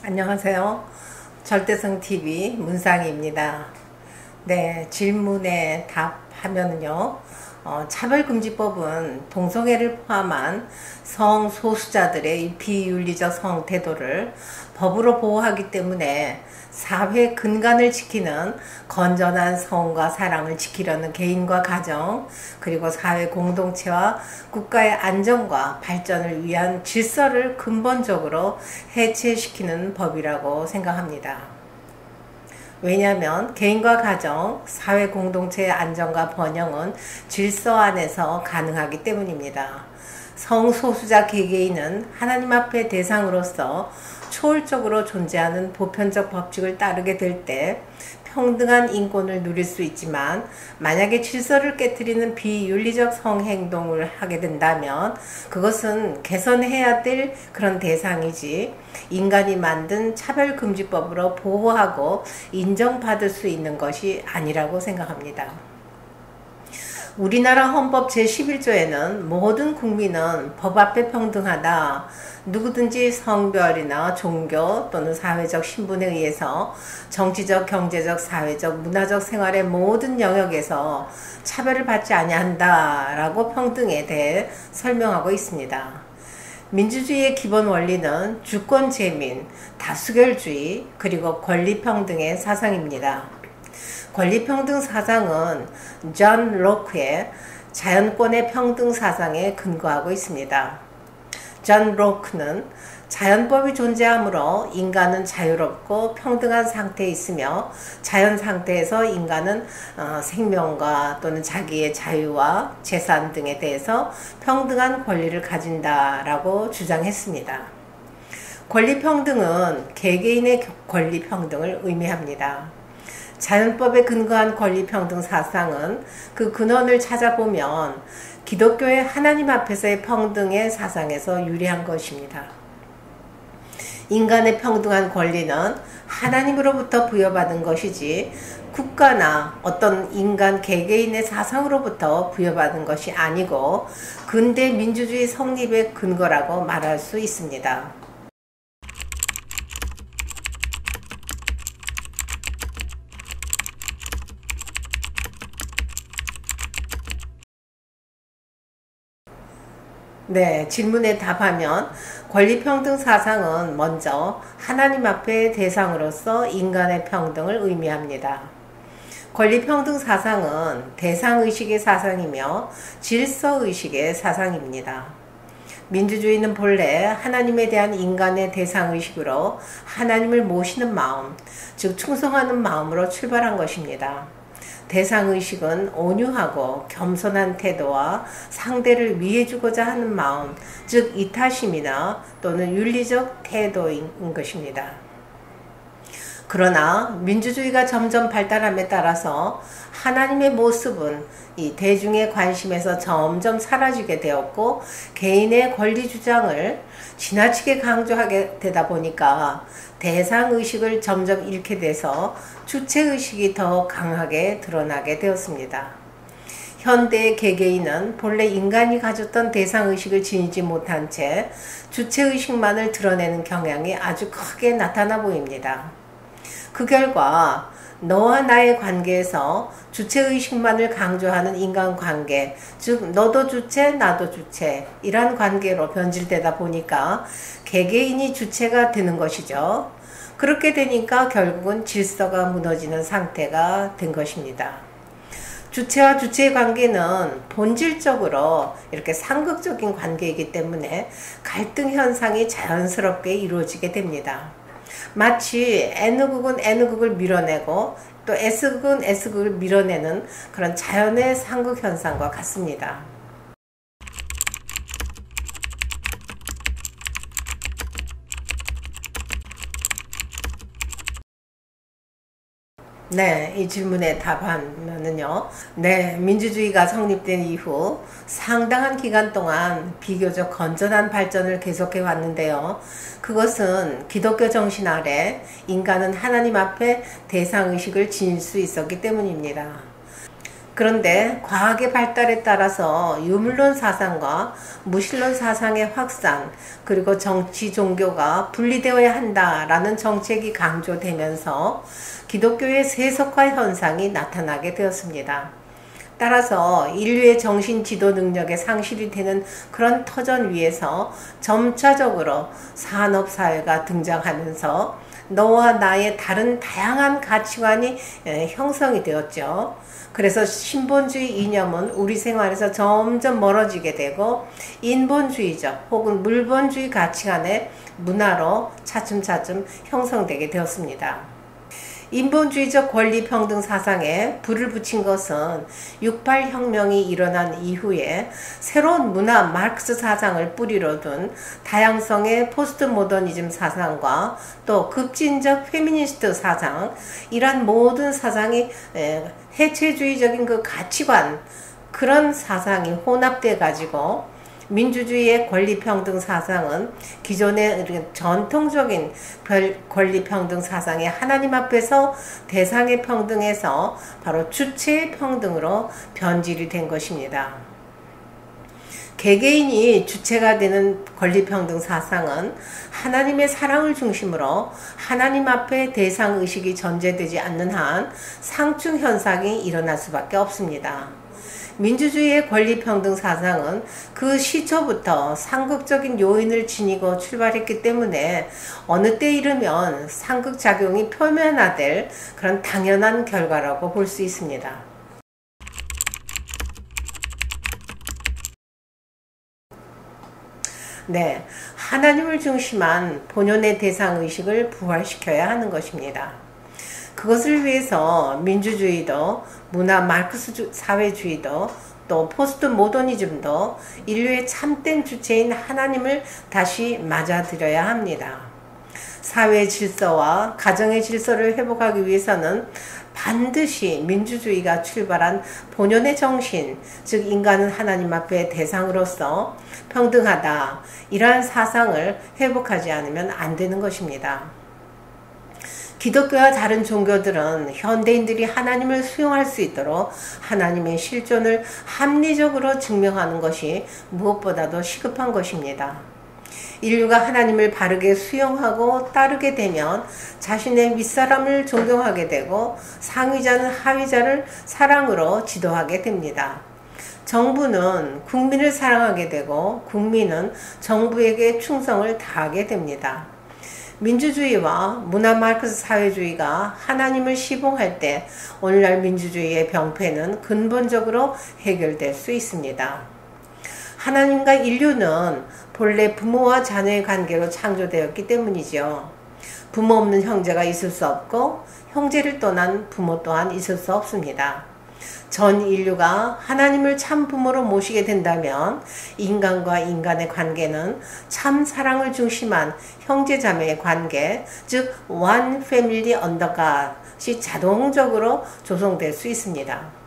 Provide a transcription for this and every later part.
안녕하세요. 절대성TV 문상희입니다. 네, 질문에 답하면요. 차별금지법은 동성애를 포함한 성소수자들의 비윤리적 성태도를 법으로 보호하기 때문에 사회 근간을 지키는 건전한 성과 사랑을 지키려는 개인과 가정, 그리고 사회 공동체와 국가의 안정과 발전을 위한 질서를 근본적으로 해체시키는 법이라고 생각합니다. 왜냐하면 개인과 가정, 사회 공동체의 안정과 번영은 질서 안에서 가능하기 때문입니다. 성소수자 개개인은 하나님 앞에 대상으로서 초월적으로 존재하는 보편적 법칙을 따르게 될 때 평등한 인권을 누릴 수 있지만, 만약에 질서를 깨트리는 비윤리적 성행동을 하게 된다면 그것은 개선해야 될 그런 대상이지 인간이 만든 차별금지법으로 보호하고 인정받을 수 있는 것이 아니라고 생각합니다. 우리나라 헌법 제11조에는 모든 국민은 법 앞에 평등하다, 누구든지 성별이나 종교 또는 사회적 신분에 의해서 정치적, 경제적, 사회적, 문화적 생활의 모든 영역에서 차별을 받지 아니한다 라고 평등에 대해 설명하고 있습니다. 민주주의의 기본 원리는 주권 재민, 다수결주의, 그리고 권리평등의 사상입니다. 권리평등 사상은 존 로크의 자연권의 평등 사상에 근거하고 있습니다. 존 로크는 자연법이 존재하므로 인간은 자유롭고 평등한 상태에 있으며, 자연 상태에서 인간은 생명과 또는 자기의 자유와 재산 등에 대해서 평등한 권리를 가진다라고 주장했습니다. 권리평등은 개개인의 권리평등을 의미합니다. 자연법에 근거한 권리평등 사상은 그 근원을 찾아보면 기독교의 하나님 앞에서의 평등의 사상에서 유래한 것입니다. 인간의 평등한 권리는 하나님으로부터 부여받은 것이지 국가나 어떤 인간 개개인의 사상으로부터 부여받은 것이 아니고 근대 민주주의 성립의 근거라고 말할 수 있습니다. 네, 질문에 답하면 권리평등 사상은 먼저 하나님 앞에 대상으로서 인간의 평등을 의미합니다. 권리평등 사상은 대상의식의 사상이며 질서의식의 사상입니다. 민주주의는 본래 하나님에 대한 인간의 대상의식으로 하나님을 모시는 마음, 즉 충성하는 마음으로 출발한 것입니다. 대상의식은 온유하고 겸손한 태도와 상대를 위해주고자 하는 마음, 즉 이타심이나 또는 윤리적 태도인 것입니다. 그러나 민주주의가 점점 발달함에 따라서 하나님의 모습은 이 대중의 관심에서 점점 사라지게 되었고, 개인의 권리 주장을 지나치게 강조하게 되다 보니까 대상의식을 점점 잃게 돼서 주체의식이 더 강하게 드러나게 되었습니다. 현대의 개개인은 본래 인간이 가졌던 대상의식을 지니지 못한 채 주체의식만을 드러내는 경향이 아주 크게 나타나 보입니다. 그 결과 너와 나의 관계에서 주체의식만을 강조하는 인간관계, 즉 너도 주체 나도 주체, 이란 관계로 변질되다 보니까 개개인이 주체가 되는 것이죠. 그렇게 되니까 결국은 질서가 무너지는 상태가 된 것입니다. 주체와 주체의 관계는 본질적으로 이렇게 상극적인 관계이기 때문에 갈등 현상이 자연스럽게 이루어지게 됩니다. 마치 N극은 N극을 밀어내고 또 S극은 S극을 밀어내는 그런 자연의 상극 현상과 같습니다. 네, 이 질문에 답하면은요. 네, 민주주의가 성립된 이후 상당한 기간 동안 비교적 건전한 발전을 계속해 왔는데요. 그것은 기독교 정신 아래 인간은 하나님 앞에 대상의식을 지닐 수 있었기 때문입니다. 그런데 과학의 발달에 따라서 유물론 사상과 무신론 사상의 확산, 그리고 정치 종교가 분리되어야 한다라는 정책이 강조되면서 기독교의 세속화 현상이 나타나게 되었습니다. 따라서 인류의 정신 지도 능력의 상실이 되는 그런 터전 위에서 점차적으로 산업사회가 등장하면서 너와 나의 다른 다양한 가치관이 형성이 되었죠. 그래서 신본주의 이념은 우리 생활에서 점점 멀어지게 되고 인본주의적 혹은 물본주의 가치관의 문화로 차츰차츰 형성되게 되었습니다. 인본주의적 권리평등 사상에 불을 붙인 것은 6.8 혁명이 일어난 이후에 새로운 문화 마르크스 사상을 뿌리로 둔 다양성의 포스트 모더니즘 사상과 또 급진적 페미니스트 사상, 이란 모든 사상이 해체주의적인 그 가치관, 그런 사상이 혼합돼 가지고 민주주의의 권리평등 사상은 기존의 전통적인 권리평등 사상의 하나님 앞에서 대상의 평등에서 바로 주체의 평등으로 변질이 된 것입니다. 개개인이 주체가 되는 권리평등 사상은 하나님의 사랑을 중심으로 하나님 앞에 대상의식이 전제되지 않는 한 상충 현상이 일어날 수밖에 없습니다. 민주주의의 권리평등 사상은 그 시초부터 상극적인 요인을 지니고 출발했기 때문에 어느 때 이르면 상극작용이 표면화될 그런 당연한 결과라고 볼 수 있습니다. 네, 하나님을 중심한 본연의 대상의식을 부활시켜야 하는 것입니다. 그것을 위해서 민주주의도 문화 마르크스 사회주의도 또 포스트 모더니즘도 인류의 참된 주체인 하나님을 다시 맞아들여야 합니다. 사회 질서와 가정의 질서를 회복하기 위해서는 반드시 민주주의가 출발한 본연의 정신, 즉 인간은 하나님 앞에 대상으로서 평등하다, 이러한 사상을 회복하지 않으면 안 되는 것입니다. 기독교와 다른 종교들은 현대인들이 하나님을 수용할 수 있도록 하나님의 실존을 합리적으로 증명하는 것이 무엇보다도 시급한 것입니다. 인류가 하나님을 바르게 수용하고 따르게 되면 자신의 윗사람을 존경하게 되고 상위자는 하위자를 사랑으로 지도하게 됩니다. 정부는 국민을 사랑하게 되고 국민은 정부에게 충성을 다하게 됩니다. 민주주의와 문화 마르크스 사회주의가 하나님을 시봉할 때 오늘날 민주주의의 병폐는 근본적으로 해결될 수 있습니다. 하나님과 인류는 본래 부모와 자녀의 관계로 창조되었기 때문이죠. 부모 없는 형제가 있을 수 없고 형제를 떠난 부모 또한 있을 수 없습니다. 전 인류가 하나님을 참 부모로 모시게 된다면 인간과 인간의 관계는 참 사랑을 중심한 형제자매의 관계, 즉 one family under God이 자동적으로 조성될 수 있습니다.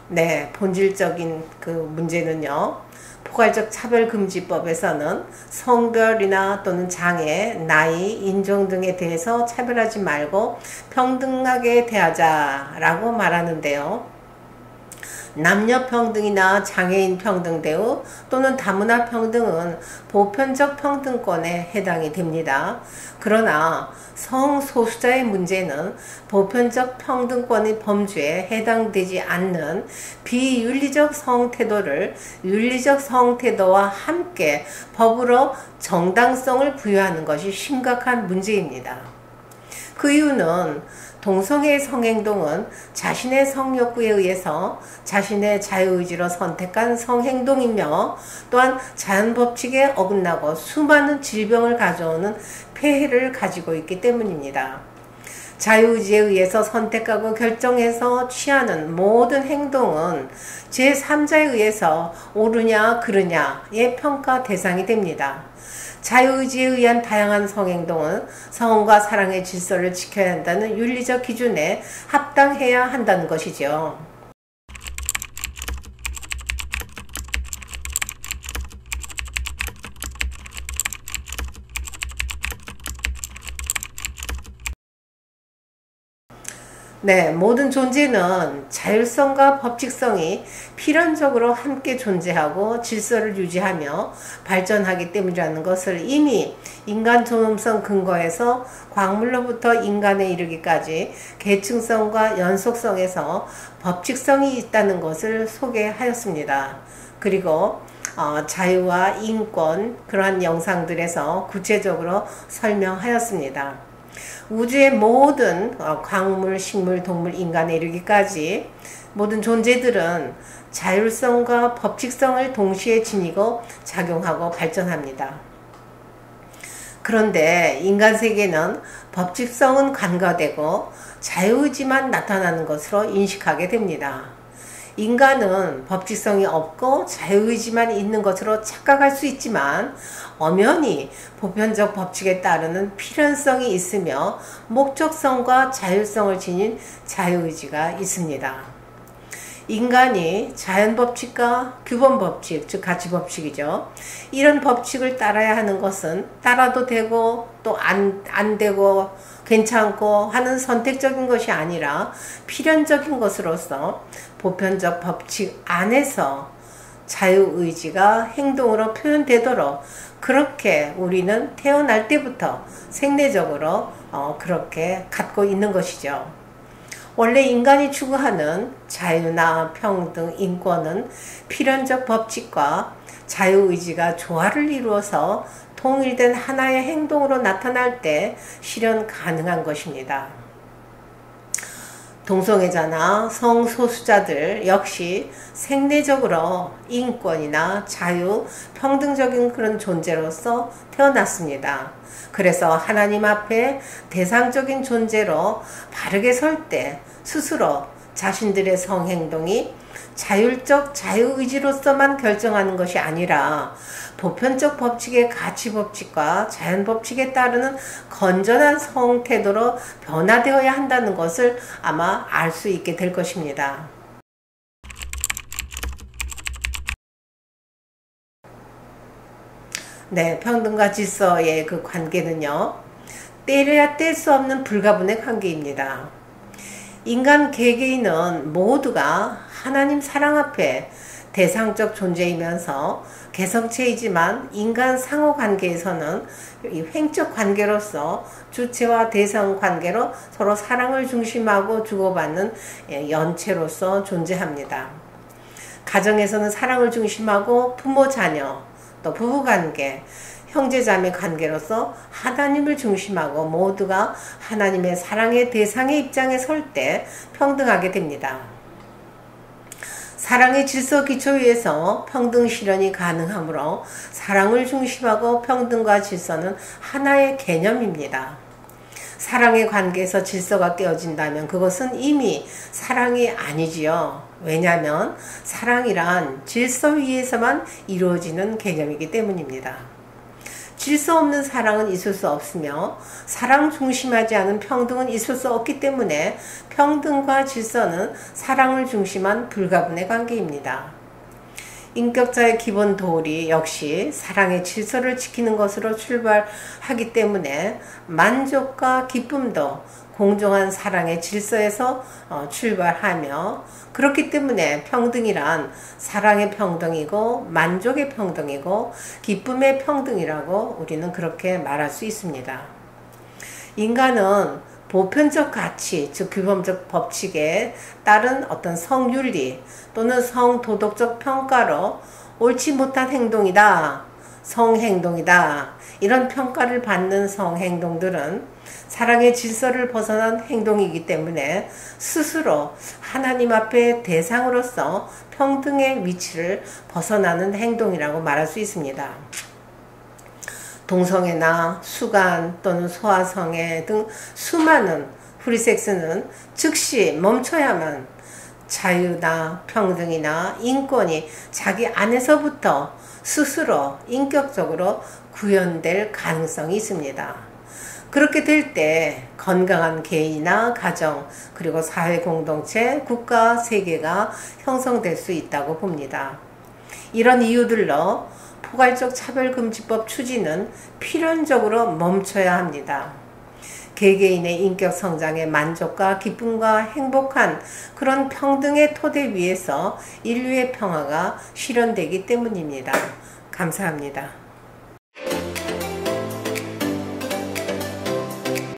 네, 본질적인 그 문제는요. 포괄적 차별금지법에서는 성별이나 또는 장애, 나이, 인종 등에 대해서 차별하지 말고 평등하게 대하자라고 말하는데요. 남녀 평등이나 장애인 평등 대우 또는 다문화 평등은 보편적 평등권에 해당이 됩니다. 그러나 성소수자의 문제는 보편적 평등권의 범주에 해당되지 않는 비윤리적 성태도를 윤리적 성태도와 함께 법으로 정당성을 부여하는 것이 심각한 문제입니다. 그 이유는 동성애의 성행동은 자신의 성욕구에 의해서 자신의 자유의지로 선택한 성행동이며 또한 자연법칙에 어긋나고 수많은 질병을 가져오는 폐해를 가지고 있기 때문입니다. 자유의지에 의해서 선택하고 결정해서 취하는 모든 행동은 제3자에 의해서 옳으냐 그르냐의 평가 대상이 됩니다. 자유의지에 의한 다양한 성행동은 성과 사랑의 질서를 지켜야 한다는 윤리적 기준에 합당해야 한다는 것이죠. 네, 모든 존재는 자율성과 법칙성이 필연적으로 함께 존재하고 질서를 유지하며 발전하기 때문이라는 것을 이미 인간 존엄성 근거에서 광물로부터 인간에 이르기까지 계층성과 연속성에서 법칙성이 있다는 것을 소개하였습니다. 그리고 자유와 인권, 그러한 영상들에서 구체적으로 설명하였습니다. 우주의 모든 광물, 식물, 동물, 인간에 이르기까지 모든 존재들은 자율성과 법칙성을 동시에 지니고 작용하고 발전합니다. 그런데 인간 세계는 법칙성은 간과되고 자유의지만 나타나는 것으로 인식하게 됩니다. 인간은 법칙성이 없고 자유의지만 있는 것으로 착각할 수 있지만 엄연히 보편적 법칙에 따르는 필연성이 있으며 목적성과 자율성을 지닌 자유의지가 있습니다. 인간이 자연법칙과 규범법칙, 즉 가치법칙이죠. 이런 법칙을 따라야 하는 것은 따라도 되고 또 안 되고 괜찮고 하는 선택적인 것이 아니라 필연적인 것으로서 보편적 법칙 안에서 자유의지가 행동으로 표현되도록 그렇게 우리는 태어날 때부터 생리적으로 그렇게 갖고 있는 것이죠. 원래 인간이 추구하는 자유나 평등, 인권은 필연적 법칙과 자유의지가 조화를 이루어서 통일된 하나의 행동으로 나타날 때 실현 가능한 것입니다. 동성애자나 성소수자들 역시 생리적으로 인권이나 자유, 평등적인 그런 존재로서 태어났습니다. 그래서 하나님 앞에 대상적인 존재로 바르게 설 때 스스로 자신들의 성행동이 자율적 자유의지로서만 결정하는 것이 아니라 보편적 법칙의 가치법칙과 자연법칙에 따르는 건전한 성태도로 변화되어야 한다는 것을 아마 알 수 있게 될 것입니다. 네, 평등과 질서의 그 관계는요, 떼려야 뗄 수 없는 불가분의 관계입니다. 인간 개개인은 모두가 하나님 사랑 앞에 대상적 존재이면서 개성체이지만 인간 상호관계에서는 이 횡적 관계로서 주체와 대상 관계로 서로 사랑을 중심하고 주고받는 연체로서 존재합니다. 가정에서는 사랑을 중심하고 부모 자녀 또 부부관계 형제자매 관계로서 하나님을 중심하고 모두가 하나님의 사랑의 대상의 입장에 설 때 평등하게 됩니다. 사랑의 질서 기초 위에서 평등 실현이 가능하므로 사랑을 중심하고 평등과 질서는 하나의 개념입니다. 사랑의 관계에서 질서가 깨어진다면 그것은 이미 사랑이 아니지요. 왜냐하면 사랑이란 질서 위에서만 이루어지는 개념이기 때문입니다. 질서 없는 사랑은 있을 수 없으며 사랑 중심하지 않은 평등은 있을 수 없기 때문에 평등과 질서는 사랑을 중심한 불가분의 관계입니다. 인격자의 기본 도리 역시 사랑의 질서를 지키는 것으로 출발하기 때문에 만족과 기쁨도 공정한 사랑의 질서에서 출발하며 그렇기 때문에 평등이란 사랑의 평등이고 만족의 평등이고 기쁨의 평등이라고 우리는 그렇게 말할 수 있습니다. 인간은 보편적 가치, 즉 규범적 법칙에 따른 어떤 성윤리 또는 성도덕적 평가로 옳지 못한 행동이다, 성행동이다 이런 평가를 받는 성행동들은 사랑의 질서를 벗어난 행동이기 때문에 스스로 하나님 앞에 대상으로서 평등의 위치를 벗어나는 행동이라고 말할 수 있습니다. 동성애나 수간 또는 소아성애 등 수많은 프리섹스는 즉시 멈춰야만 자유나 평등이나 인권이 자기 안에서부터 스스로 인격적으로 구현될 가능성이 있습니다. 그렇게 될 때 건강한 개인이나 가정 그리고 사회 공동체, 국가, 세계가 형성될 수 있다고 봅니다. 이런 이유들로 포괄적 차별금지법 추진은 필연적으로 멈춰야 합니다. 개개인의 인격 성장의 만족과 기쁨과 행복한 그런 평등의 토대 위에서 인류의 평화가 실현되기 때문입니다. 감사합니다.